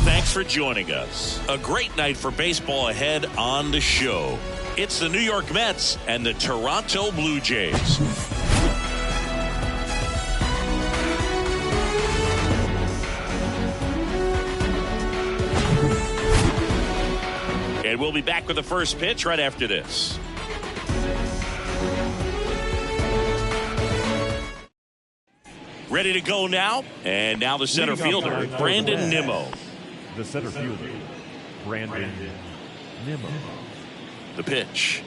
Thanks for joining us. A great night for baseball ahead on the show. It's the New York Mets and the Toronto Blue Jays. And we'll be back with the first pitch right after this. Ready to go now. And now the center fielder, Brandon Nimmo. The center fielder, Brandon Nimmo. The pitch.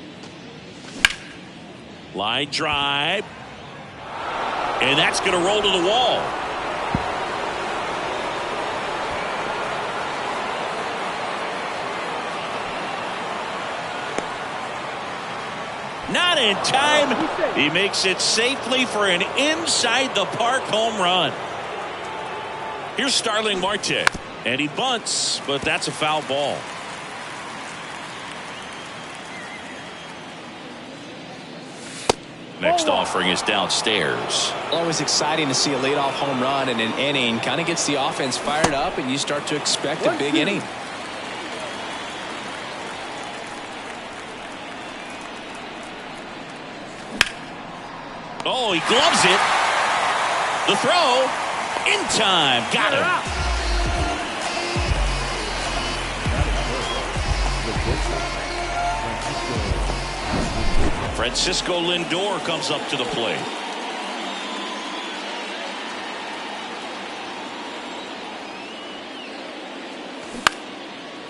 Line drive. And that's going to roll to the wall. Not in time. He makes it safely for an inside the park home run. Here's Starling Marte. And he bunts, but that's a foul ball. Next offering is downstairs. Always exciting to see a leadoff home run in an inning. Kind of gets the offense fired up, and you start to expect a big inning. Oh, he gloves it. The throw in time. Got him. Francisco Lindor comes up to the plate.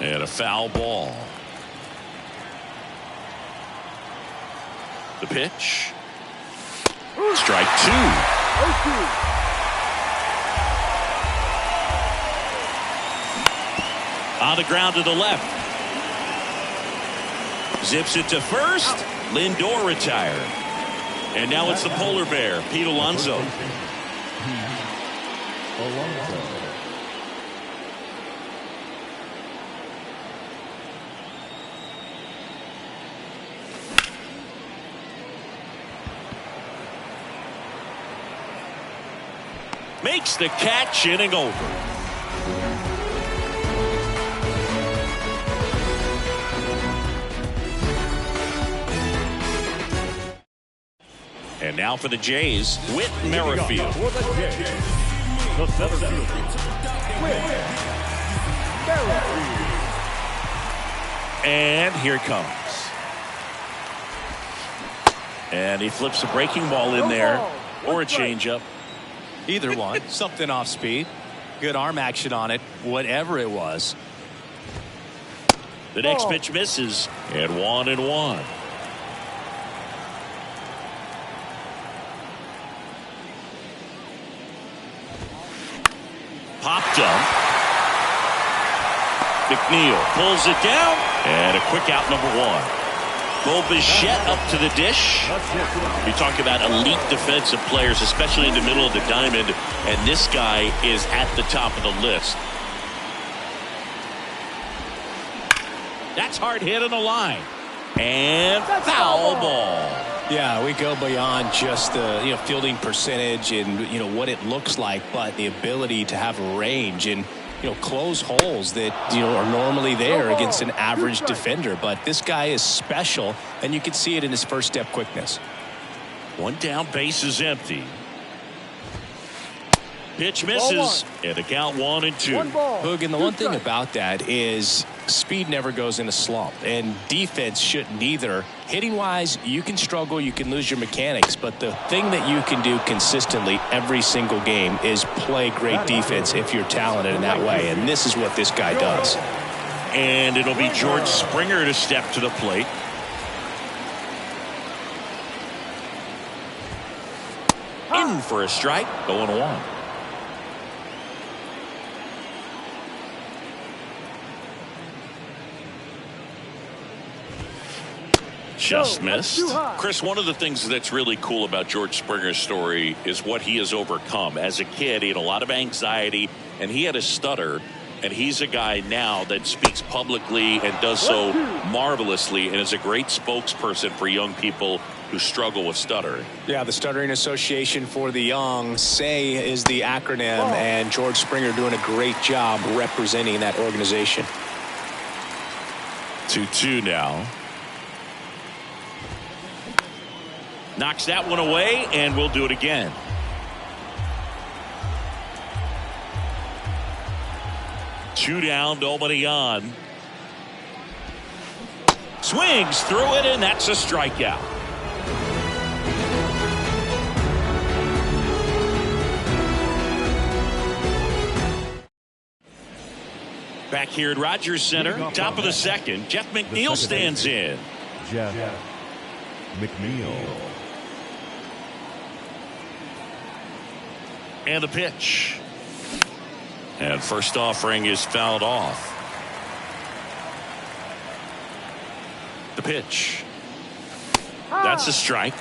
And a foul ball. The pitch. Strike two. On the ground to the left. Zips it to first. Lindor retired. And now it's the polar bear, Pete Alonso. Makes the catch, inning over. And now for the Jays, Whit Merrifield. For the Jays, the center fielder, Whit Merrifield. And here it comes. And he flips a breaking ball in there, or a changeup. Either one. Something off speed. Good arm action on it, whatever it was. The next pitch misses, and 1-1. Popped up. McNeil pulls it down, and a quick out, number one. Bo Bichette up to the dish. You talk about elite defensive players, especially in the middle of the diamond, and this guy is at the top of the list. That's hard hit on the line. And foul ball. Yeah, we go beyond just the fielding percentage and what it looks like, but the ability to have range and close holes that are normally there against an average defender. But this guy is special, and you can see it in his first step quickness. One down, base is empty. Pitch misses, and a count 1-2. Hoog, and the one thing about that is speed never goes in a slump, and defense shouldn't either. Hitting wise, you can struggle, you can lose your mechanics, but the thing that you can do consistently every single game is play great defense if you're talented in that way, and this is what this guy does. And it'll be George Springer to step to the plate. In for a strike, 0-1. Just missed. Chris, one of the things that's really cool about George Springer's story is what he has overcome. As a kid, he had a lot of anxiety, and he had a stutter. And he's a guy now that speaks publicly and does so marvelously and is a great spokesperson for young people who struggle with stuttering. Yeah, the Stuttering Association for the Young, SAY is the acronym, and George Springer doing a great job representing that organization. 2-2 now. Knocks that one away, and we'll do it again. Two down, nobody on. Swings through it, and that's a strikeout. Back here at Rogers Center, top of the second, Jeff McNeil stands in. Jeff McNeil. And the pitch. And first offering is fouled off. The pitch. That's a strike.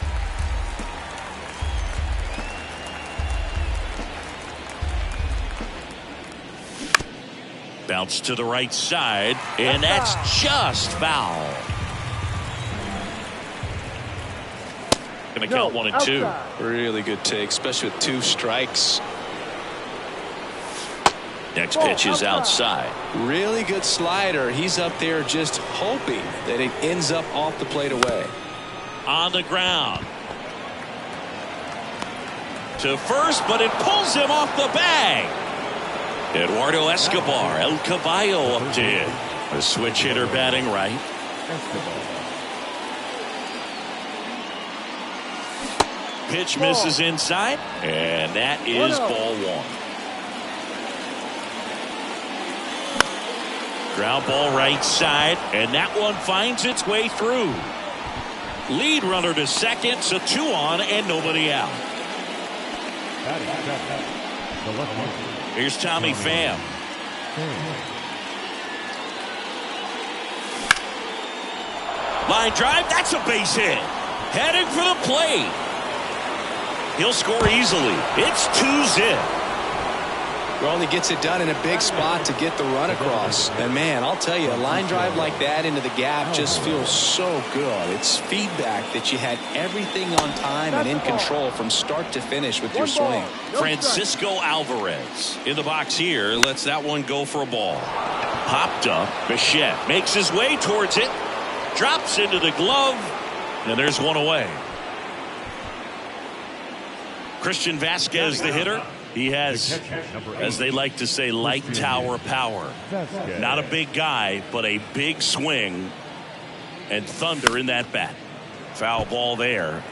Bounce to the right side, and that's just foul. Gonna count 1 and 2. Really good take, especially with 2 strikes. Next pitch is outside. Really good slider. He's up there just hoping that it ends up off the plate away. On the ground. To first, but it pulls him off the bag. Eduardo Escobar, El Caballo up to hit. A switch hitter batting right. Pitch misses inside, and that is ball 1. Ground ball right side, and that one finds its way through. Lead runner to second, so 2 on and nobody out. Here's Tommy Pham. Line drive, that's a base hit. Heading for the plate. He'll score easily. It's 2-zip. Well, he gets it done in a big spot to get the run across. And, man, I'll tell you, a line drive like that into the gap just feels so good. It's feedback that you had everything on time and in control from start to finish with your swing. Francisco Alvarez in the box here lets that one go for a ball. Popped up. Bichette makes his way towards it. Drops into the glove. And there's one away. Christian Vasquez, the hitter. He has, as they like to say, light tower power. Not a big guy, but a big swing and thunder in that bat. Foul ball there.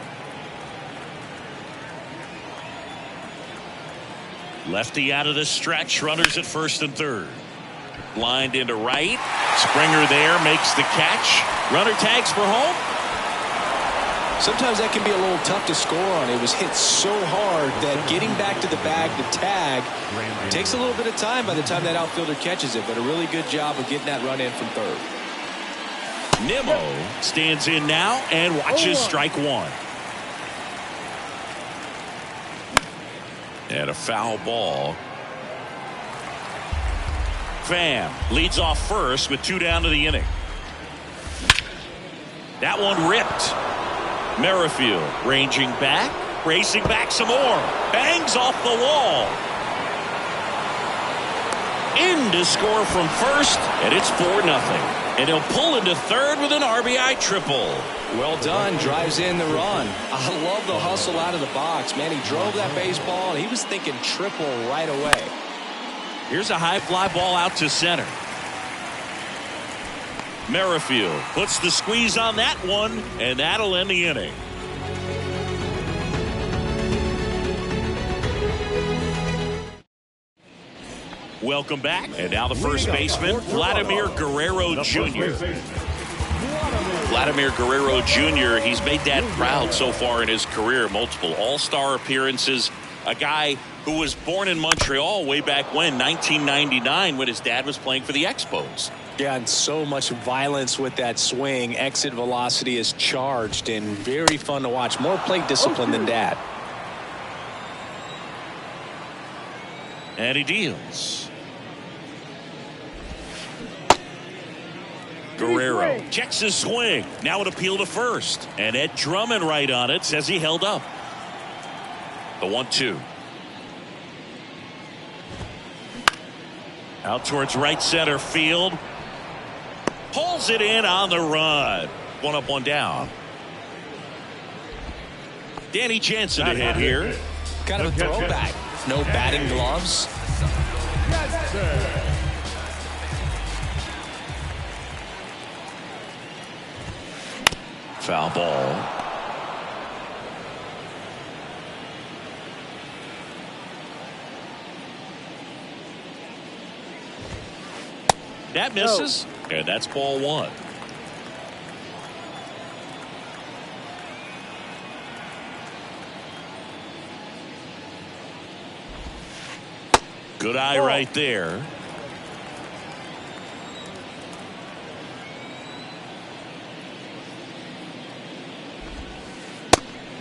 Lefty out of the stretch. Runners at first and third. Lined into right. Springer there makes the catch. Runner tags for home. Sometimes that can be a little tough to score on. It was hit so hard that getting back to the bag to tag takes a little bit of time by the time that outfielder catches it, but a really good job of getting that run in from third. Nimmo stands in now and watches strike 1. And a foul ball. Pham leads off first with 2 down to the inning. That one ripped. Merrifield ranging back, racing back some more. Bangs off the wall. In to score from first, and it's 4-0. And he'll pull into third with an RBI triple. Well done. Drives in the run. I love the hustle out of the box. Man, he drove that baseball, and he was thinking triple right away. Here's a high fly ball out to center. Merrifield puts the squeeze on that one, and that'll end the inning. Welcome back. And now the first baseman, Vladimir Guerrero Jr. Vladimir Guerrero Jr., he's made Dad proud so far in his career. Multiple all-star appearances. A guy who was born in Montreal way back when, 1999, when his dad was playing for the Expos. Yeah, and so much violence with that swing. Exit velocity is charged and very fun to watch. More plate discipline than Dad. And he deals. Guerrero checks his swing. Now an appeal to first. And Ed Drummond right on it, says he held up. The 1-2. Out towards right center field. Pulls it in on the run. One up, one down. Danny Jansen to hit here. Kind of a throwback. No batting gloves. Foul ball. That misses. And that's ball one. Good eye right there.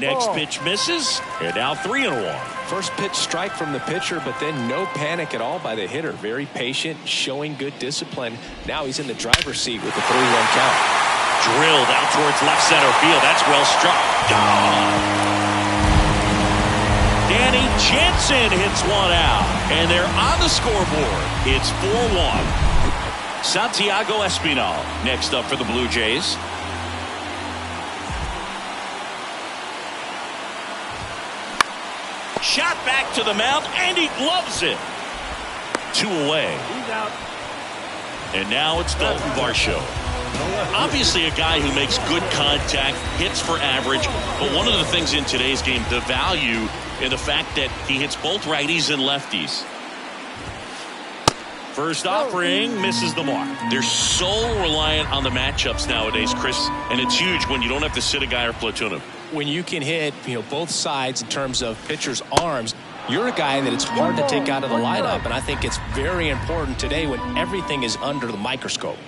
Next pitch misses. And now 3-1. First pitch strike from the pitcher, but then no panic at all by the hitter. Very patient, showing good discipline. Now he's in the driver's seat with the 3-1 count. Drilled out towards left center field. That's well struck. Danny Jansen hits one out. And they're on the scoreboard. It's 4-1. Santiago Espinal next up for the Blue Jays. Shot back to the mound, and he gloves it. 2 away. He's out. And now it's Dalton Varsho. Obviously a guy who makes good contact, hits for average, but one of the things in today's game, the value in the fact that he hits both righties and lefties. First offering misses the mark. They're so reliant on the matchups nowadays, Chris, and it's huge when you don't have to sit a guy or platoon him. When you can hit, both sides in terms of pitchers' arms, you're a guy that it's hard to take out of the lineup, and I think it's very important today when everything is under the microscope.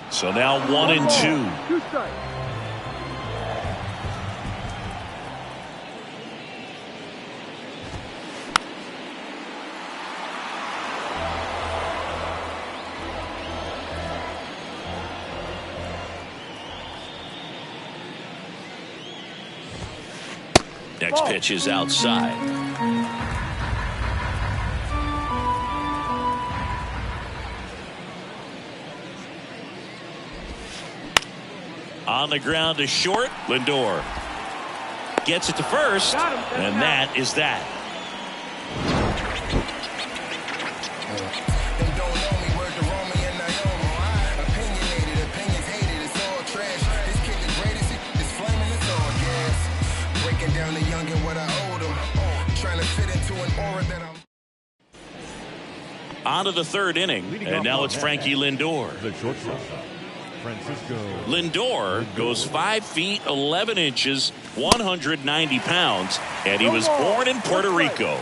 So now 1-2. Next pitch is outside. On the ground to short. Lindor gets it to first, and that is that. On to the third inning, and now it's Frankie Lindor. The shortstop, Francisco. Lindor goes 5 feet 11 inches, 190 pounds, and he was born in Puerto Rico.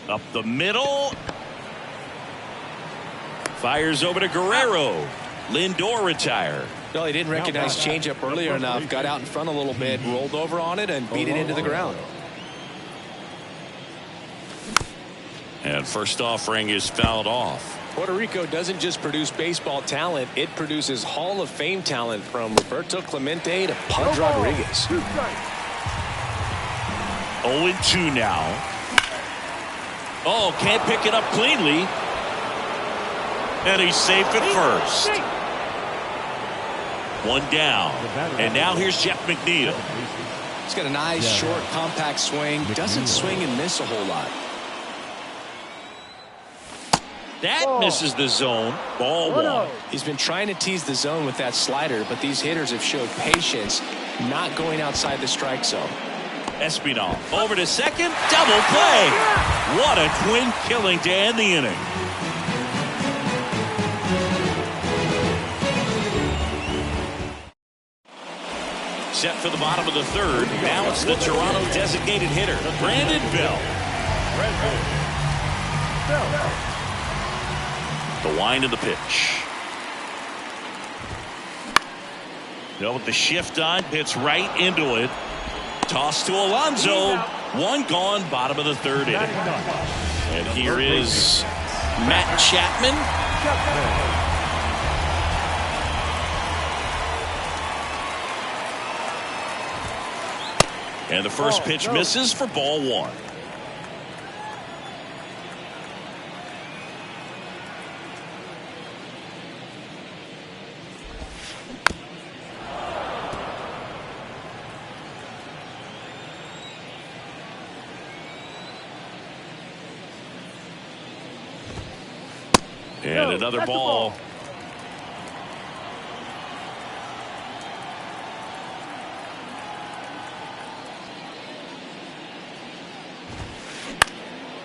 Up the middle. Fires over to Guerrero. Lindor retired. No, he didn't recognize changeup earlier enough. Got out in front a little bit, rolled over on it, and beat it into the ground. And first offering is fouled off. Puerto Rico doesn't just produce baseball talent, it produces Hall of Fame talent from Roberto Clemente to Pudge Rodriguez. 0-2 now. Oh, can't pick it up cleanly. And he's safe at first. One down. And now here's Jeff McNeil. He's got a nice, short, compact swing. Doesn't swing and miss a whole lot. That misses the zone. Ball one. He's been trying to tease the zone with that slider, but these hitters have showed patience, not going outside the strike zone. Espinal over to second. Double play. What a twin killing to end the inning. Set for the bottom of the third. Now it's the Toronto designated hitter, Brandon Bell. The wind of the pitch. Now with the shift on, hits right into it. Toss to Alonso. One gone, bottom of the third inning. And here is Matt Chapman. And the first pitch misses for ball one. And another ball.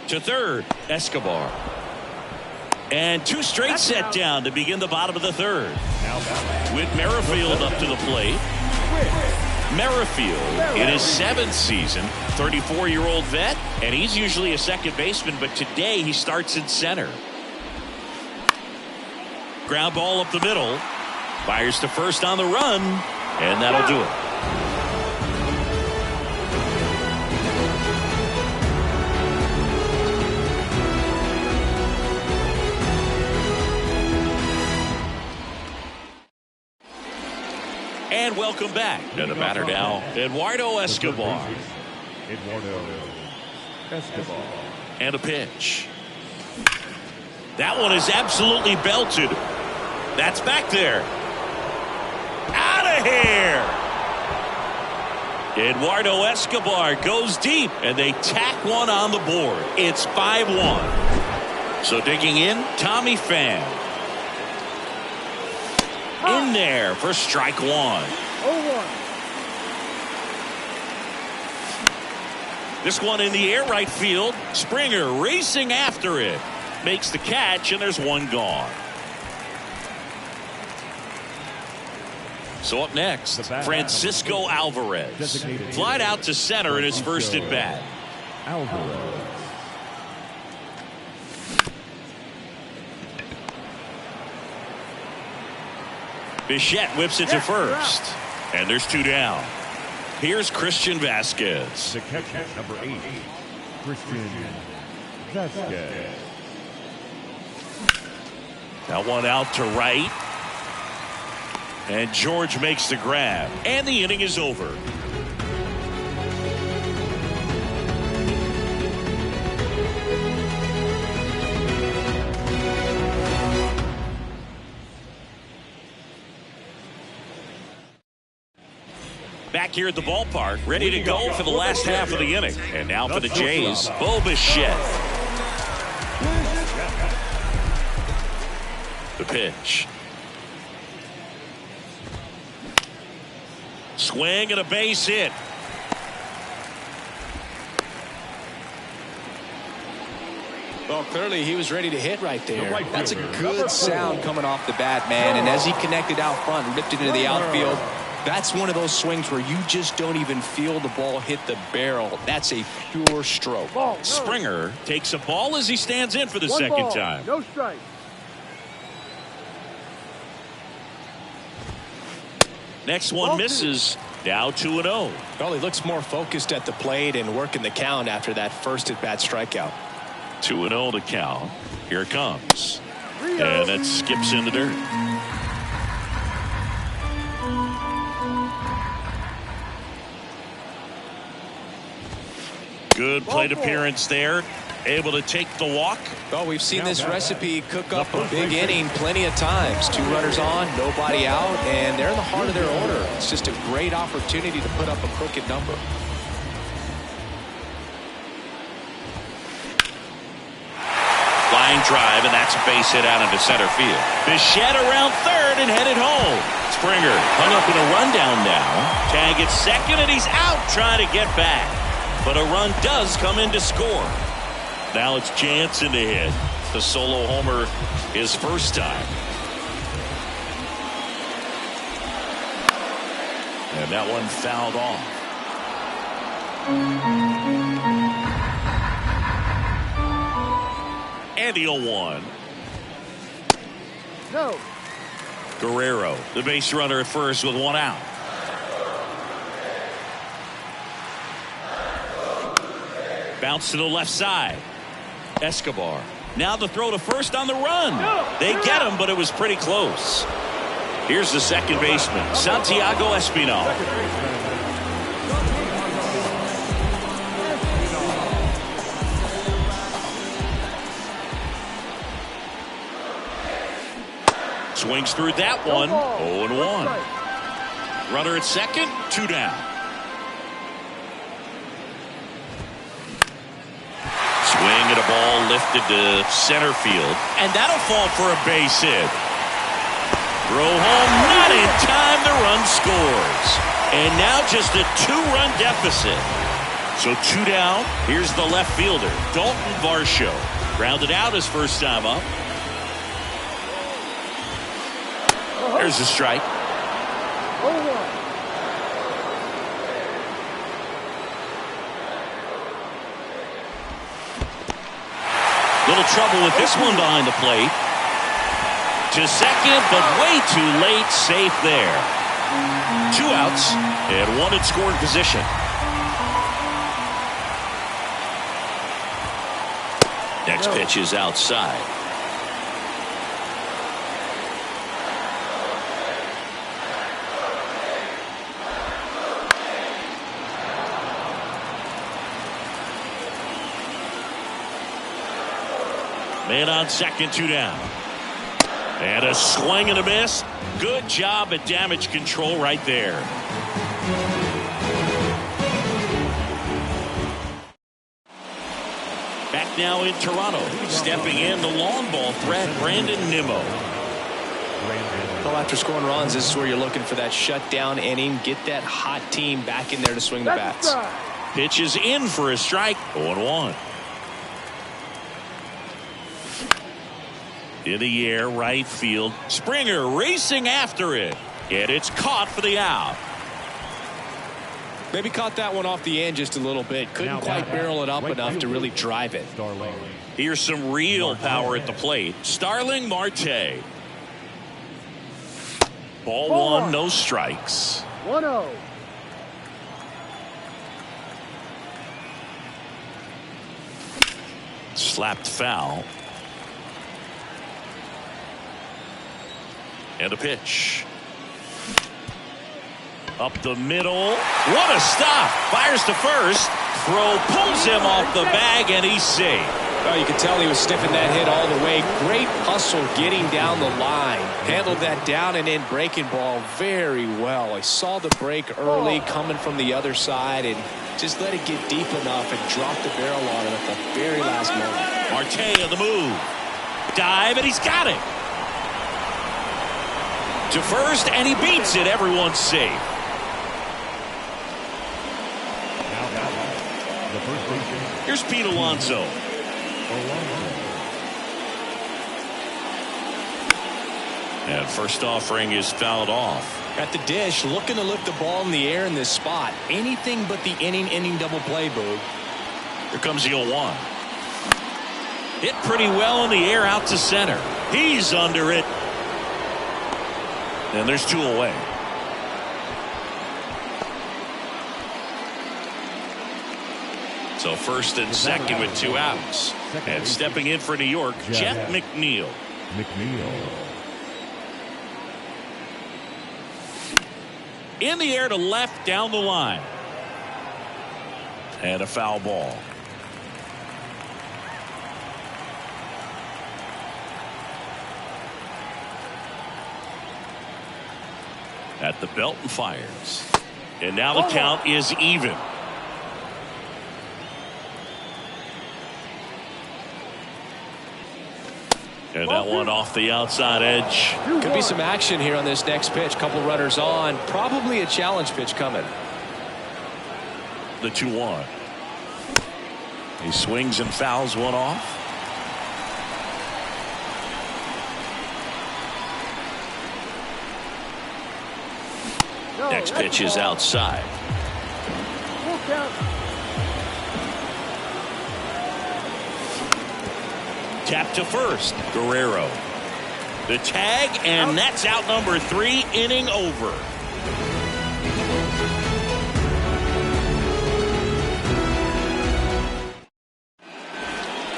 To third, Escobar. And two straight set down to begin the bottom of the third. With Merrifield up to the plate. Merrifield in his 7th season, 34-year-old vet, and he's usually a second baseman, but today he starts in center. Ground ball up the middle. Fires to first on the run, and that'll do it. And welcome back. And the batter now, Eduardo Escobar. And a pitch. That one is absolutely belted. That's back there. Out of here. Eduardo Escobar goes deep, and they tack one on the board. It's 5-1. So digging in, Tommy Pham. In there for strike one. 0-1. This one in the air, right field. Springer racing after it. Makes the catch, and there's one gone. So up next, Francisco Alvarez. Flied out to center in his first at bat. Alvarez. Bichette whips it to first. And there's two down. Here's Christian Vasquez. The catcher, number 8, Christian Vasquez. That one out to right. And George makes the grab. And the inning is over. Back here at the ballpark, ready to go for the last half of the inning. And now for the Jays, Bo Bichette. The pitch. Swing and a base hit. Well, clearly he was ready to hit right there. That's a good sound coming off the bat, man. And as he connected out front and ripped it into the outfield, that's one of those swings where you just don't even feel the ball hit the barrel. That's a pure stroke. Springer takes a ball as he stands in for the second time. No strike. Next one misses. Now 2-0. Well, he looks more focused at the plate and working the count after that first at-bat strikeout. 2-0 to count. Here it comes. And that skips in the dirt. Good plate appearance there. Able to take the walk. Well, we've seen this recipe cook up a big inning plenty of times. 2 runners on, nobody out, and they're in the heart of their order. It's just a great opportunity to put up a crooked number. Line drive, and that's a base hit out into center field. Bichette around third and headed home. Springer hung up in a rundown now. Tag at second, and he's out trying to get back. But a run does come in to score. Now it's Jansen to hit. The solo homer his first time. And that one fouled off. And the 0-1. No. Guerrero, the base runner at first with one out. Bounce to the left side. Escobar. Now the throw to first on the run. They get him, but it was pretty close. Here's the second baseman, Santiago Espinal. Swings through that one. 0-1. Runner at second, 2 down. Swing at a ball lifted to center field, and that'll fall for a base hit. Throw home, not in time. The run scores, and now just a 2-run deficit. So 2 down. Here's the left fielder, Dalton Varsho, grounded out his first time up. There's a strike. Little trouble with this one behind the plate. To second, but way too late. Safe there. 2 outs and 1 in scoring position. Next pitch is outside. Man on second, 2 down. And a swing and a miss. Good job at damage control right there. Back now in Toronto. Stepping in the long ball threat, Brandon Nimmo. Well, after scoring runs, this is where you're looking for that shutdown inning. Get that hot team back in there to swing the bats. Pitch is in for a strike. 0-1. In the air, right field. Springer racing after it. And it's caught for the out. Maybe caught that one off the end just a little bit. Couldn't quite barrel it up enough to really drive it. Here's some real power at the plate. Starling Marte. Ball 1, no strikes. 1-0. Slapped foul. And a pitch. Up the middle. What a stop. Fires to first. Throw pulls him off the bag, and he's safe. Well, you can tell he was sniffing that hit all the way. Great hustle getting down the line. Handled that down and in breaking ball very well. He saw the break early coming from the other side and just let it get deep enough and drop the barrel on it at the very last moment. Marte on the move. Dive, and he's got it. To first, and he beats it. Everyone's safe. Here's Pete Alonso. And first offering is fouled off. At the dish, looking to lift the ball in the air in this spot. Anything but the inning double play, Boog. Here comes the 0-1. Hit pretty well in the air out to center. He's under it. And there's 2 away. So first and second with 2 outs. And stepping in for New York, Jeff McNeil. In the air to left down the line. And a foul ball. At the belt and fires. And now the count is even. And that one off the outside edge. Could be some action here on this next pitch. Couple runners on. Probably a challenge pitch coming. The 2-1. He swings and fouls one off. Next pitch is outside. Tap to first. Guerrero. The tag, and that's out number 3, inning over.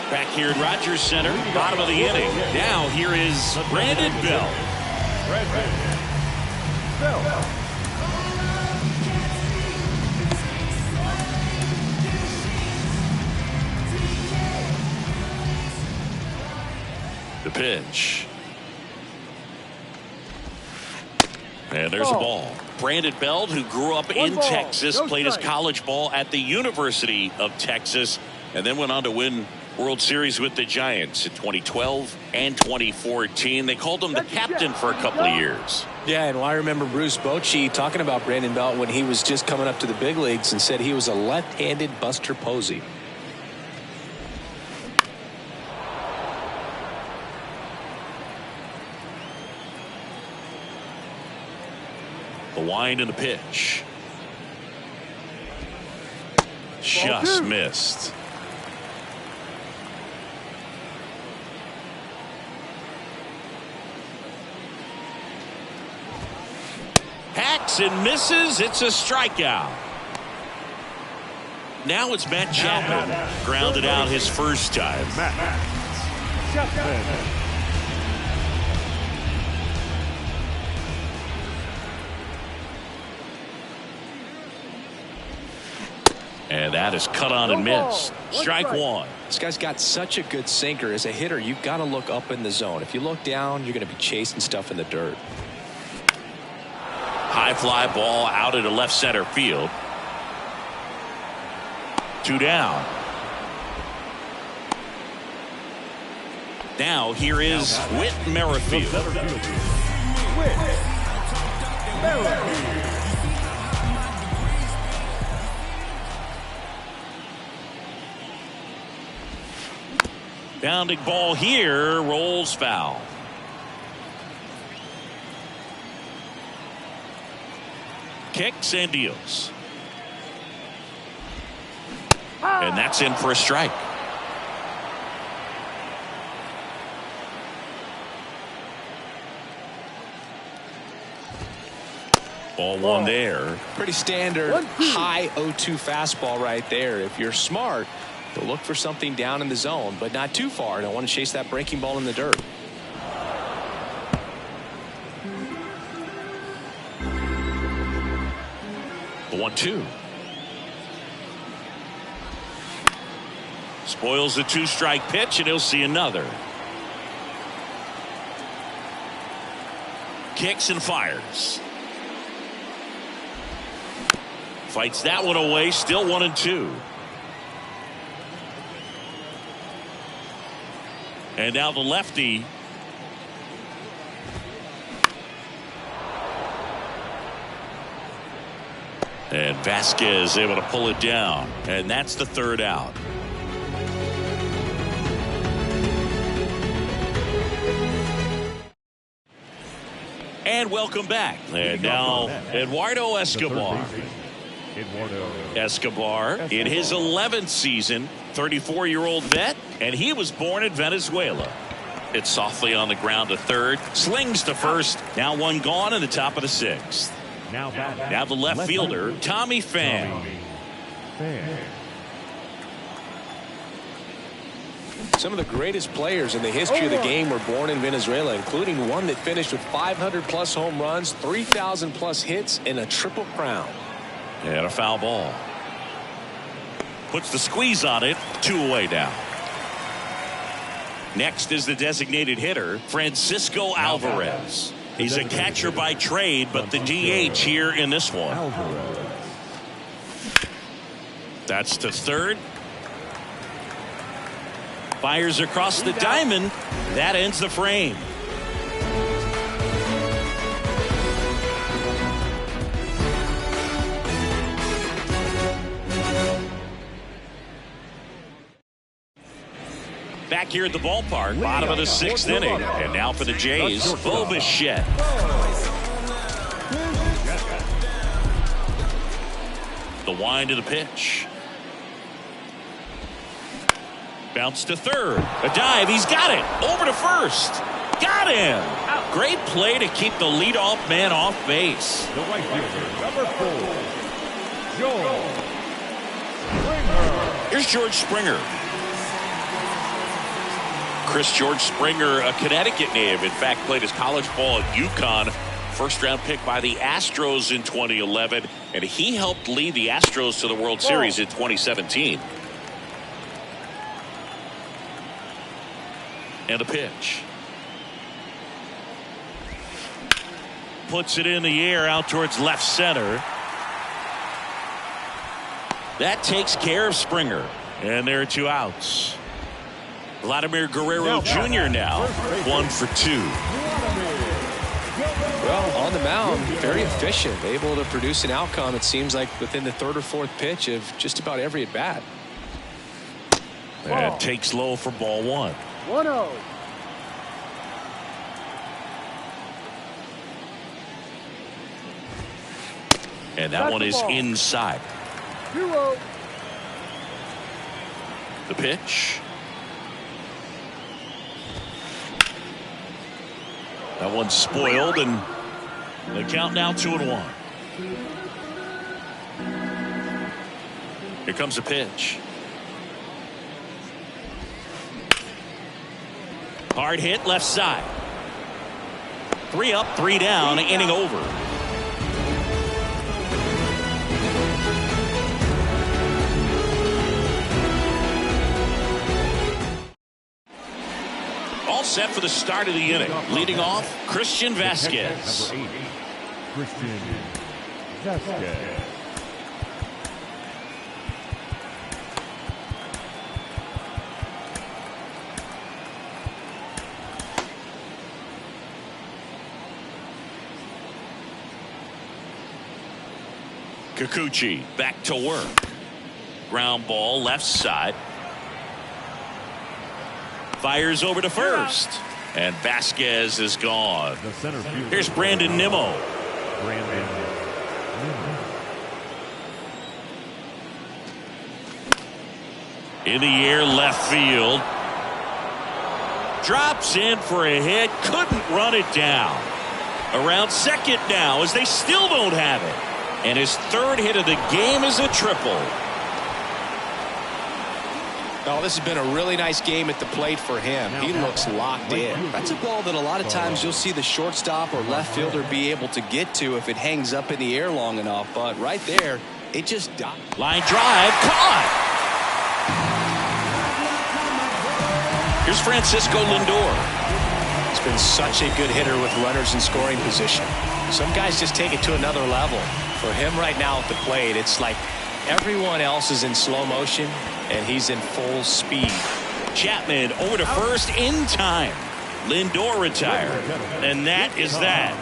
Back here at Rogers Center, bottom of the inning. Now here is Brandon Bell. The pitch. And there's a ball. Brandon Bell, who grew up in Texas, played his college ball at the University of Texas, and then went on to win World Series with the Giants in 2012 and 2014. They called him the captain for a couple of years. Yeah, and I remember Bruce Bochy talking about Brandon Bell when he was just coming up to the big leagues and said he was a left-handed Buster Posey. The wind and the pitch. Just missed. Hacks and misses. It's a strikeout. Now it's Matt Chapman. Grounded out his first time. And that is cut on and missed. Strike one. This guy's got such a good sinker. As a hitter, you've got to look up in the zone. If you look down, you're going to be chasing stuff in the dirt. High fly ball out into left center field. 2 down. Now here is Whit Merrifield. Bounding ball here, rolls foul. Kicks and deals. And that's in for a strike. Ball one there. Pretty standard high 0-2 fastball right there. If you're smart, you'll look for something down in the zone, but not too far. Don't want to chase that breaking ball in the dirt. The 1-2. Spoils the 2-strike pitch, and he'll see another. Kicks and fires. Fights that one away, still 1-2. And now the lefty. And Vasquez able to pull it down. And that's the 3rd out. And welcome back. And now Eduardo Escobar. Escobar in his 11th season, 34-year-old vet, and he was born in Venezuela. It's softly on the ground to third, slings to first. Now one gone in the top of the 6th. Now the left fielder, Tommy Pham. Some of the greatest players in the history of the game were born in Venezuela, including one that finished with 500-plus home runs, 3,000-plus hits, and a triple crown. And a foul ball. Puts the squeeze on it. 2 away now. Next is the designated hitter, Francisco Alvarez. He's a catcher by trade, but the DH here in this one. That's to third. Fires across the diamond. That ends the frame. Back here at the ballpark, bottom of the 6th inning. And now for the Jays, Bo Bichette. The wind of the pitch. Bounce to third. A dive. He's got it. Over to first. Got him. Great play to keep the leadoff man off base. The right fielder, number 4, George Springer. Here's George Springer. George Springer, a Connecticut native. In fact, played his college ball at UConn. First-round pick by the Astros in 2011. And he helped lead the Astros to the World Series in 2017. And a pitch. Puts it in the air out towards left center. That takes care of Springer. And there are 2 outs. Vladimir Guerrero Jr. now 1 for 2. Well, on the mound, very efficient, able to produce an outcome, it seems like, within the 3rd or 4th pitch of just about every at bat. And takes low for ball 1. 1-0. And that one is inside. 2-0. The pitch. That one's spoiled, and the count now 2-1. Here comes the pitch. Hard hit left side. 3 up, 3 down, inning over. All set for the start of the inning. Leading off, Christian Vasquez. Number 80, Christian Vasquez. Kikuchi back to work. Ground ball left side. Fires over to first. And Vasquez is gone. The center fielder. Here's Brandon Nimmo. Brandon Nimmo. In the air left field. Drops in for a hit. Couldn't run it down. Around second now as they still don't have it. And his 3rd hit of the game is a triple. Oh, this has been a really nice game at the plate for him. He looks locked in. That's a ball that a lot of times you'll see the shortstop or left fielder be able to get to if it hangs up in the air long enough. But right there, it just died. Line drive, caught. Here's Francisco Lindor. He's been such a good hitter with runners in scoring position. Some guys just take it to another level. For him right now at the plate, it's like everyone else is in slow motion, and he's in full speed. Chapman over to first in time. Lindor retired. And that is that.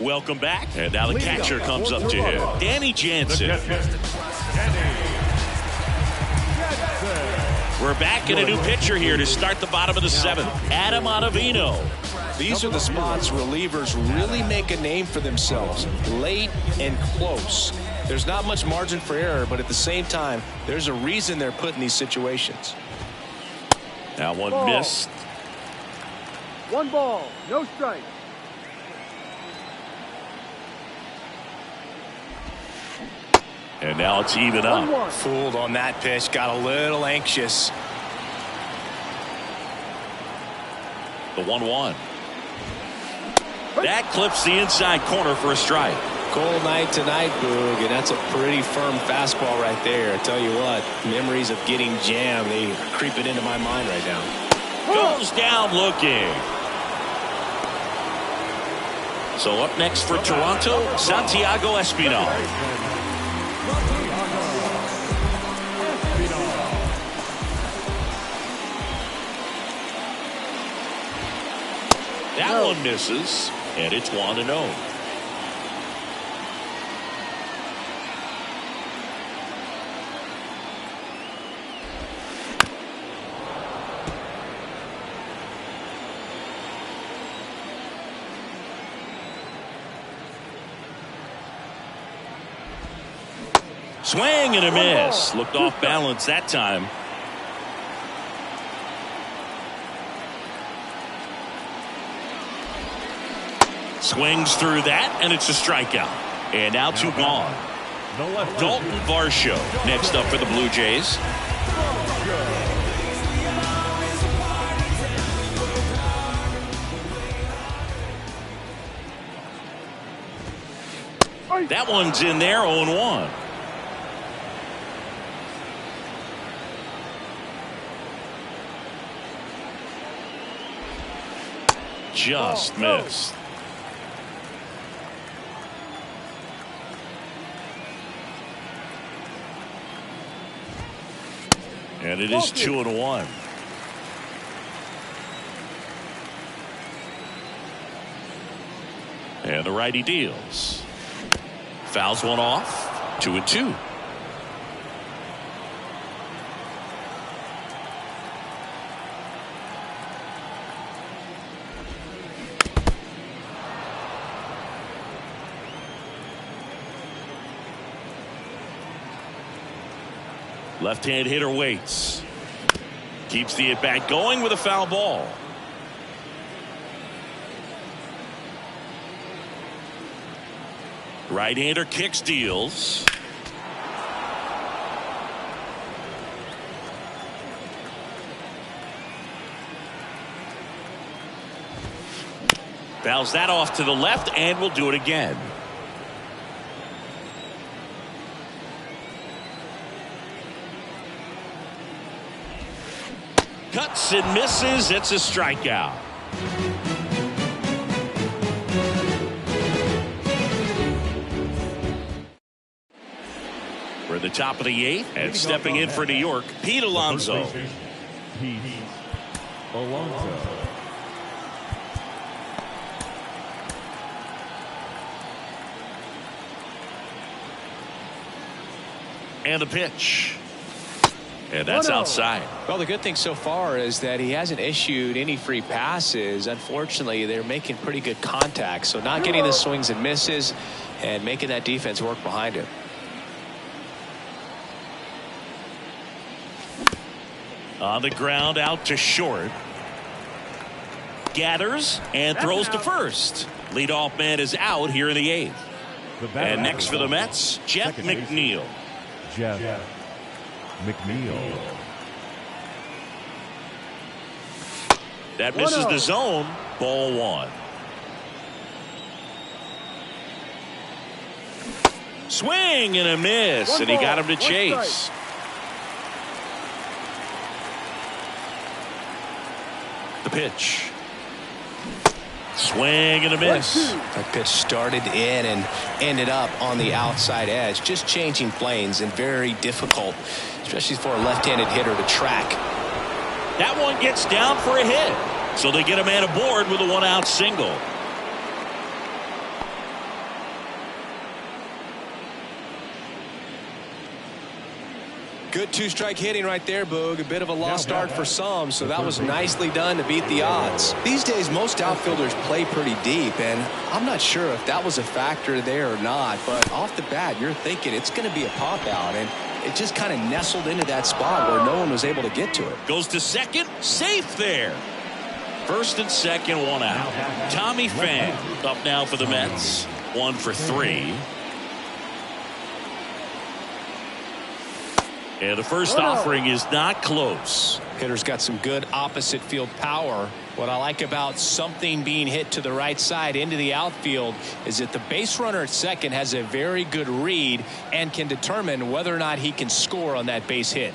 Welcome back. And now the catcher comes up to him. Danny Jansen. We're back in a new pitcher here to start the bottom of the 7th. Adam Ottavino. These are the spots relievers really make a name for themselves. Late and close. There's not much margin for error, but at the same time, there's a reason they're put in these situations. That one missed. 1 ball, no strike. And now it's even up. Fooled on that pitch, got a little anxious. The 1-1. That clips the inside corner for a strike. Cold night tonight, Boog, and that's a pretty firm fastball right there. I tell you what, memories of getting jammed, they are creeping into my mind right now. Goes down looking. So up next for Toronto, Santiago Espinal. That one misses, and it's 1-0. Swing and a miss. Looked off balance that time. Swings through that, and it's a strikeout. And now 2 gone. Dalton Varsho next up for the Blue Jays. That one's in there, 0-1. Just missed. And it is 2-1. And the righty deals. Fouls one off. 2-2. Left-hand hitter waits. Keeps the at-bat going with a foul ball. Right-hander kicks, deals. Fouls that off to the left, and will do it again. Cuts and misses. It's a strikeout. We're at the top of the 8th, and stepping in for New York, Pete Alonso. Pete Alonso. And a pitch. And that's outside. Well, the good thing so far is that he hasn't issued any free passes. Unfortunately, they're making pretty good contact. So not getting the swings and misses and making that defense work behind him. On the ground, out to short. Gathers and throws to first. Leadoff man is out here in the 8th. And next for the Mets, Jeff McNeil. Jeff McNeil. That misses the zone. Ball 1. Swing and a miss, and he got him to chase. The pitch. Swing and a miss. That pitch started in and ended up on the outside edge. Just changing planes and very difficult, especially for a left-handed hitter to track. That one gets down for a hit. So they get a man aboard with a 1-out single. Good 2-strike hitting right there, Boog. A bit of a lost start for some, so that was nicely done to beat the odds. These days, most outfielders play pretty deep, and I'm not sure if that was a factor there or not, but off the bat, you're thinking it's going to be a pop-out, and it just kind of nestled into that spot where no one was able to get to it. Goes to second, safe there. First and second, 1 out. Tommy Pham up now for the Mets. 1 for 3. And the first offering is not close. Hitter's got some good opposite field power. What I like about something being hit to the right side into the outfield is that the base runner at second has a very good read and can determine whether or not he can score on that base hit.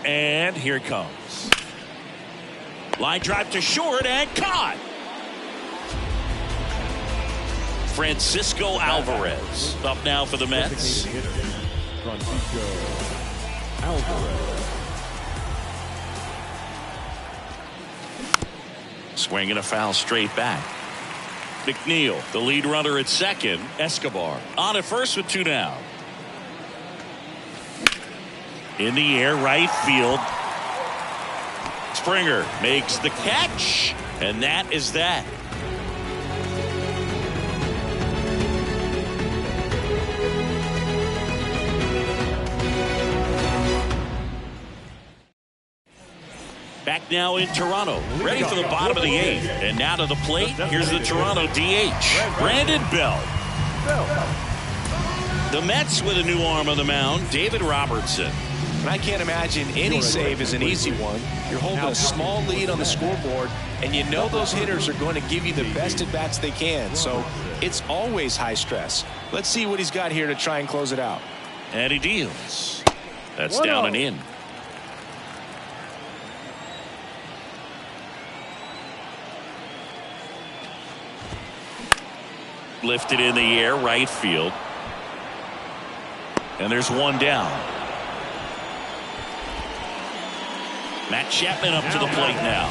And here it comes. Line drive to short and caught. Francisco Alvarez up now for the Mets. Francisco Alvarez. Swinging a foul straight back. McNeil, the lead runner at second. Escobar on at first with 2 down. In the air, right field. Springer makes the catch, and that is that. Back now in Toronto, ready for the bottom of the 8th. And now to the plate, here's the Toronto DH, Brandon Belt. The Mets with a new arm on the mound, David Robertson. And I can't imagine any save is an easy one. You're holding a small lead on the scoreboard, and you know those hitters are going to give you the best at-bats they can. So it's always high stress. Let's see what he's got here to try and close it out. And he deals. That's down and in. Lifted in the air, right field. And there's one down. Matt Chapman up to the plate now.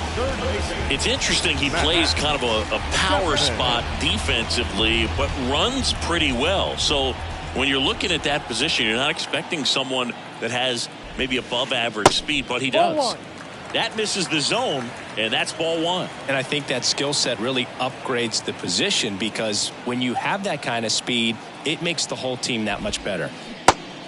It's interesting, he plays kind of a power spot defensively, but runs pretty well. So when you're looking at that position, you're not expecting someone that has maybe above average speed, but he does. That misses the zone, and that's ball 1. And I think that skill set really upgrades the position, because when you have that kind of speed, it makes the whole team that much better.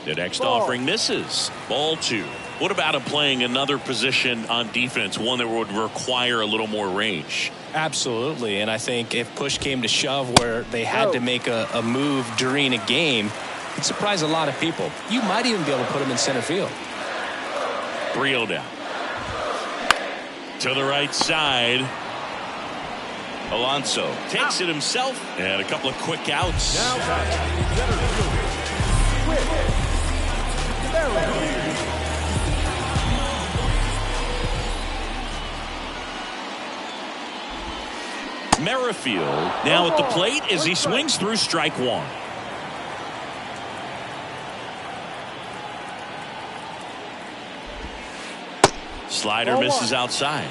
The next offering misses. Ball 2. What about him playing another position on defense, one that would require a little more range? Absolutely, and I think if push came to shove where they had to make a move during a game, it'd surprise a lot of people. You might even be able to put him in center field. 3-0 down. To the right side. Alonso takes it himself, and a couple of quick outs. Now center field. Merrifield now at the plate as he swings through strike 1. Slider misses outside.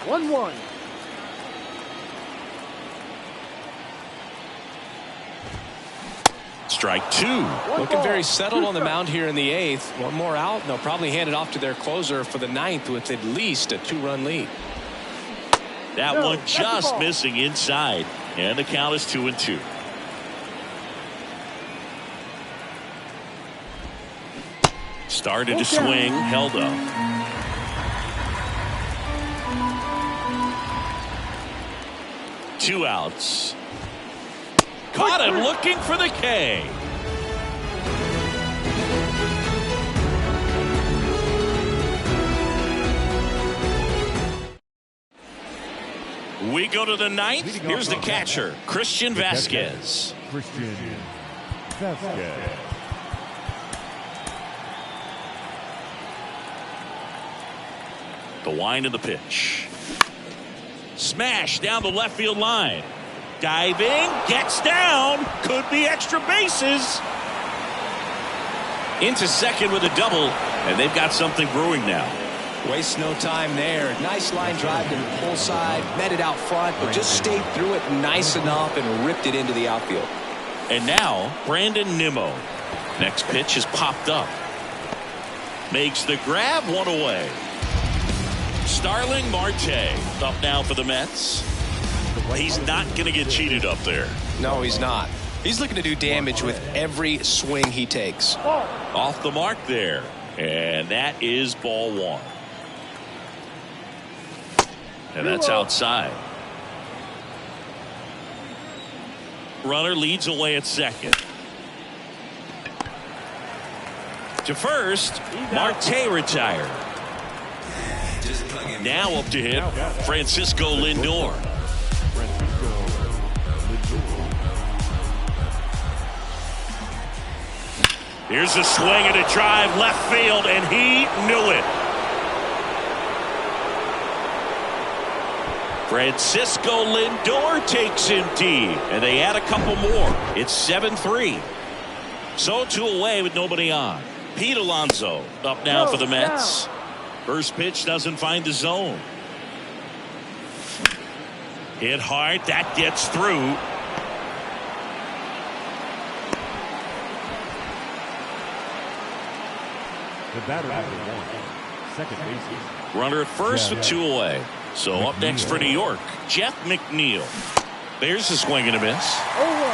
1-1. Strike 2. Looking very settled on the mound here in the 8th. One more out, and they'll probably hand it off to their closer for the 9th with at least a 2-run lead. That one just missing inside, and the count is 2-2. Started to swing, held up. Two outs. Caught him looking for the K. We go to the 9th. Here's the catcher, Christian Vasquez. The wind of the pitch. Smash down the left field line. Diving, gets down, could be extra bases. Into second with a double, and they've got something brewing now. Waste no time there. Nice line drive to the pull side, met it out front, but just stayed through it nice enough and ripped it into the outfield. And now, Brandon Nimmo. Next pitch is popped up. Makes the grab, one away. Starling Marte up now for the Mets. He's not going to get cheated up there. No, he's not. He's looking to do damage with every swing he takes. Off the mark there. And that is ball 1. And that's outside. Runner leads away at second. To first, Marte retired. Now up to hit, Francisco Lindor. Here's a swing and a drive left field, and he knew it. Francisco Lindor takes him deep, and they add a couple more. It's 7-3. So 2 away with nobody on. Pete Alonso up now for the Mets. First pitch doesn't find the zone. Hit hard. That gets through. The batter number 1, second baseman. Runner at first with 2 away. So up next for New York, Jeff McNeil. There's a swing and a miss. 0-1.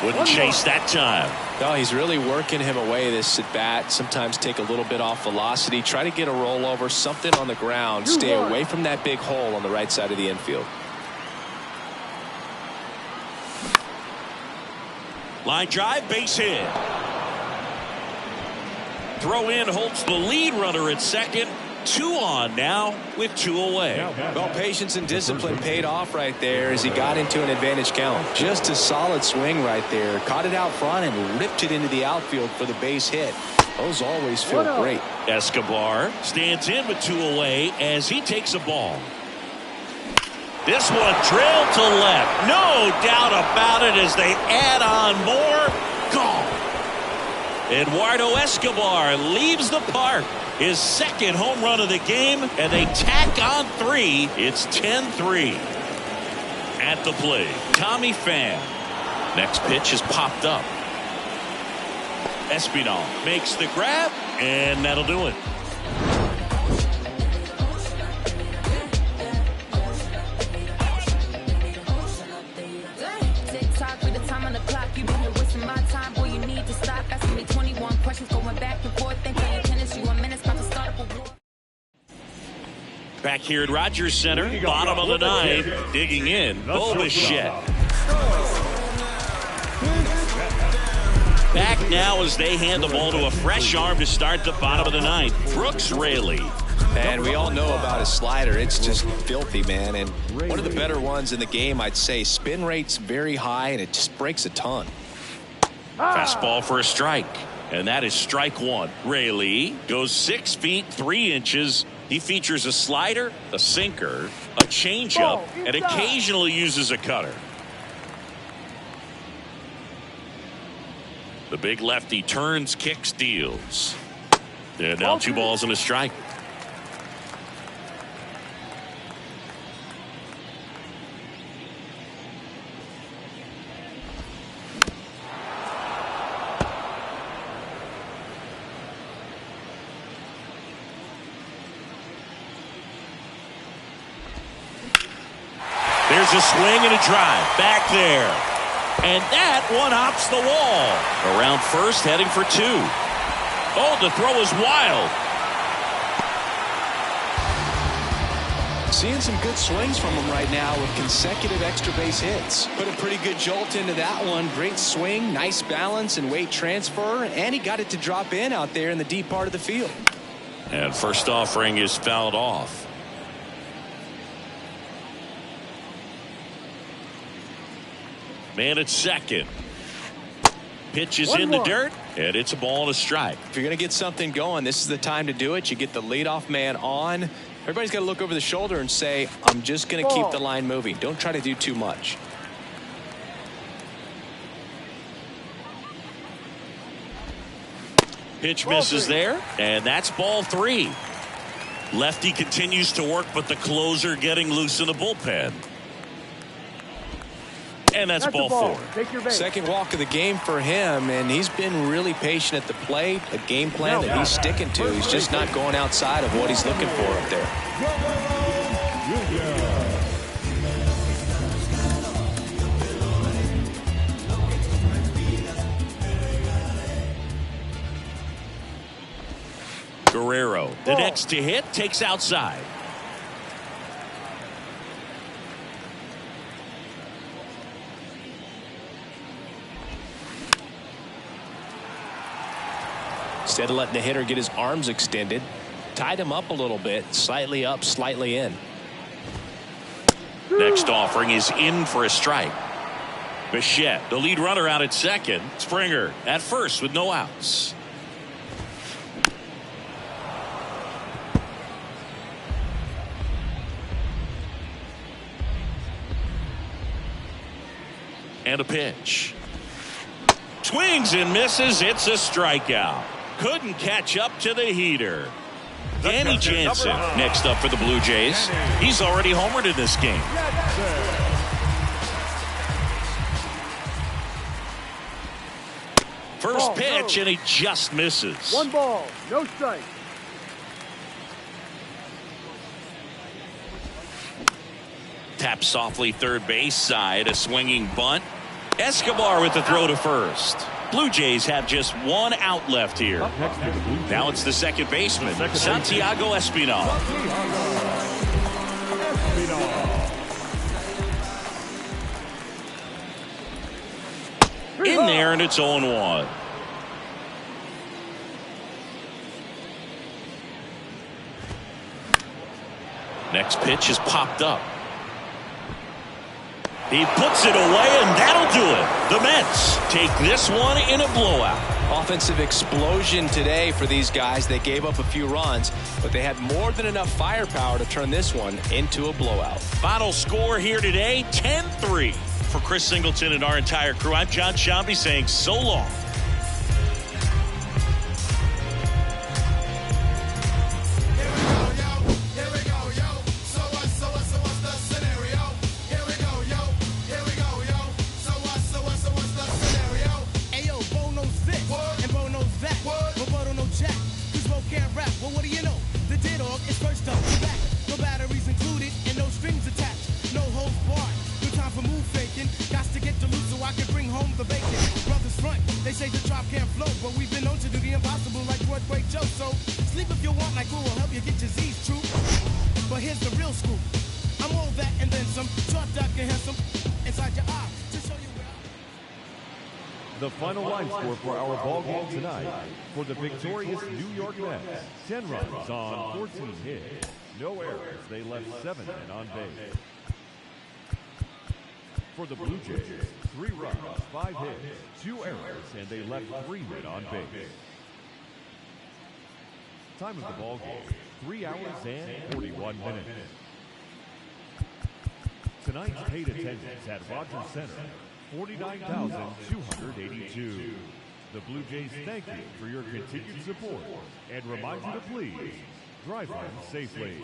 Wouldn't chase that time. No, he's really working him away this at bat. Sometimes take a little bit off velocity. Try to get a rollover, something on the ground. Stay away from that big hole on the right side of the infield. Line drive, base hit. Throw in holds the lead runner at second. 2 on now with 2 away. Well, patience and discipline paid off right there as he got into an advantage count. Just a solid swing right there. Caught it out front and ripped it into the outfield for the base hit. Those always feel great. Escobar stands in with 2 away as he takes a ball. This one drilled to left. No doubt about it as they add on more. Gone. Eduardo Escobar leaves the park. His second home run of the game, and they tack on 3. It's 10-3. At the plate, Tommy Pham. Next pitch is popped up. Espinal makes the grab, and that'll do it. Tick-tock with the time on the clock. You've been wasting my time. Boy, you need to stop asking me 21 questions, going back and forth, thinking your tennis. You 1 minute, about to start up a war. Back here at Rogers Center, bottom of the 9th, digging in, Bo Bichette. Back now as they hand the ball to a fresh arm to start the bottom of the 9th, Brooks Raley. And we all know about his slider. It's just filthy, man. And one of the better ones in the game, I'd say. Spin rate's very high, and it just breaks a ton. Fastball for a strike. And that is strike 1. Raley goes 6 feet 3 inches. He features a slider, a sinker, a changeup, and occasionally uses a cutter. The big lefty turns, kicks, deals. And now 2 balls and a strike. There's a swing and a drive back there. And that one hops the wall. Around first, heading for 2. Oh, the throw is wild. Seeing some good swings from him right now with consecutive extra base hits. Put a pretty good jolt into that one. Great swing, nice balance and weight transfer. And he got it to drop in out there in the deep part of the field. And first offering is fouled off. Man at second. Pitch is in the dirt, and it's a ball and a strike. If you're going to get something going, this is the time to do it. You get the leadoff man on. Everybody's got to look over the shoulder and say, I'm just going to keep the line moving. Don't try to do too much. Pitch misses there, and that's ball 3. Lefty continues to work, but the closer getting loose in the bullpen. And that's ball 4. Second walk of the game for him, and he's been really patient at the plate. A game plan that he's sticking to. He's just not going outside of what he's looking for up there. Guerrero, the next to hit, takes outside. Instead of letting the hitter get his arms extended, tied him up a little bit, slightly up, slightly in. Next offering is in for a strike. Bichette, the lead runner out at second. Springer at first with no outs. And a pitch. Swings and misses. It's a strikeout. Couldn't catch up to the heater. Danny Jansen next up for the Blue Jays. He's already homered in this game. First pitch, and he just misses. 1 ball, no strike. Tap softly third base side, a swinging bunt. Escobar with the throw to first. Blue Jays have just one out left here. Now it's the second baseman, Santiago Espinal. In there, and it's 0-1. Next pitch is popped up. He puts it away, and that'll do it. The Mets take this one in a blowout. Offensive explosion today for these guys. They gave up a few runs, but they had more than enough firepower to turn this one into a blowout. Final score here today, 10-3. For Chris Singleton and our entire crew, I'm John Shambi saying so long. They say the drop can't flow, but we've been known to do the impossible like Broadway Joe. So sleep if you want, like we will help you get your Z's true. But here's the real scoop. I'm all that and then some. Short, dark, and handsome. Inside your eye to show you where The final line score for our ball game tonight. For the victorious New York Mets, 10 runs on 14 hits. No errors. They left 7 men on base. For the Blue Jays, 3 runs, 5 hits, 2 errors, and they left 3 men on base. Time of the ball game, 3 hours and 41 minutes. Tonight's paid attendance at Rogers Center, 49,282. The Blue Jays thank you for your continued support and remind you to please drive home safely.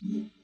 you